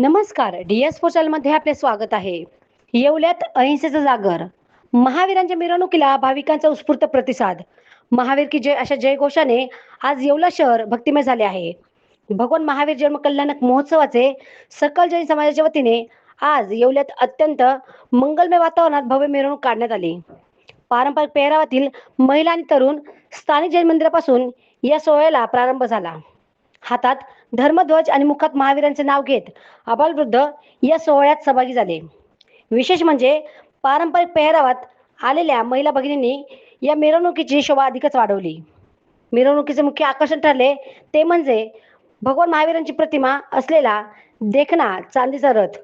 नमस्कार, DS पोर्टलमध्ये आपले स्वागत आहे. येवल्यात अहिंसेचा जागर. महावीरांच्या मिरवणुकीला भाविकांचा उत्स्फूर्त प्रतिसाद. महावीर की जय अशा जयघोषाने आज येवला शहर भक्तिमय झाले आहे. भगवान महावीर जन्म कल्याणक महोत्सवाचे सकल जैन समाजाच्या वतीने आज येवल्यात अत्यंत मंगलमय वातावरणात भव्य मिरवणूक काढण्यात आली. पारंपरिक पेहरावातील महिला आणि तरुण स्थानिक जैन मंदिरापासून या सोहळ्याला प्रारंभ झाला. हातात धर्मध्वज आणि मुखात महावीरांचे नाव घेत आबालवृद्ध या सोहळ्यात सहभागी झाले. विशेष म्हणजे पारंपरिक पेहरावात आलेल्या महिला भगिनींनी या मिरवणुकीची शोभा अधिकच वाढवली. मिरवणुकीचे मुख्य आकर्षण ठरले ते म्हणजे भगवान महावीरांची प्रतिमा असलेला देखणा चांदीचा रथ.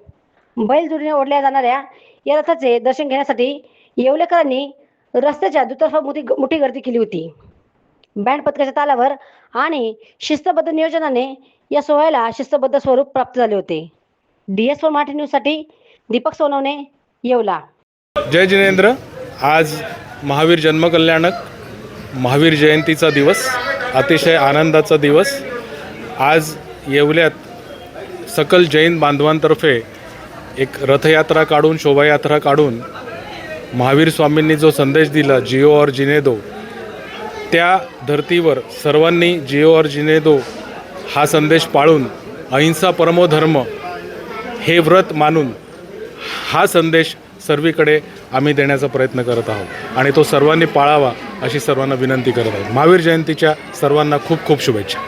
बैलजोडीने ओढल्या जाणाऱ्या या रथाचे दर्शन घेण्यासाठी येवलेकरांनी रस्त्याच्या दुतर्फा मोठी गर्दी केली होती. बँड पथकाच्या तालावर आणि शिस्तबद्ध नियोजनाने या सोहळ्याला शिस्तबद्ध स्वरूप प्राप्त झाले होते. DS4 मराठी न्यूजसाठी दीपक सोनवणे, येवला. जय जिनेंद्र. आज महावीर जन्मकल्याणक महावीर जयंतीचा दिवस, अतिशय आनंदाचा दिवस. आज येवल्यात सकल जैन बांधवांतर्फे एक रथयात्रा काढून, शोभायात्रा काढून महावीर स्वामींनी जो संदेश दिला, जिओ और जिने दो, त्या धर्तीवर सर्वांनी जिओ और जिने दो हा संदेश पाळून अहिंसा परमो धर्म हे व्रत मानून हा संदेश सर्वीकडे आम्ही देण्याचा प्रयत्न करत आहोत आणि तो सर्वांनी पाळावा अशी सर्वांना विनंती करत आहोत. महावीर जयंतीच्या सर्वांना खूप खूप शुभेच्छा.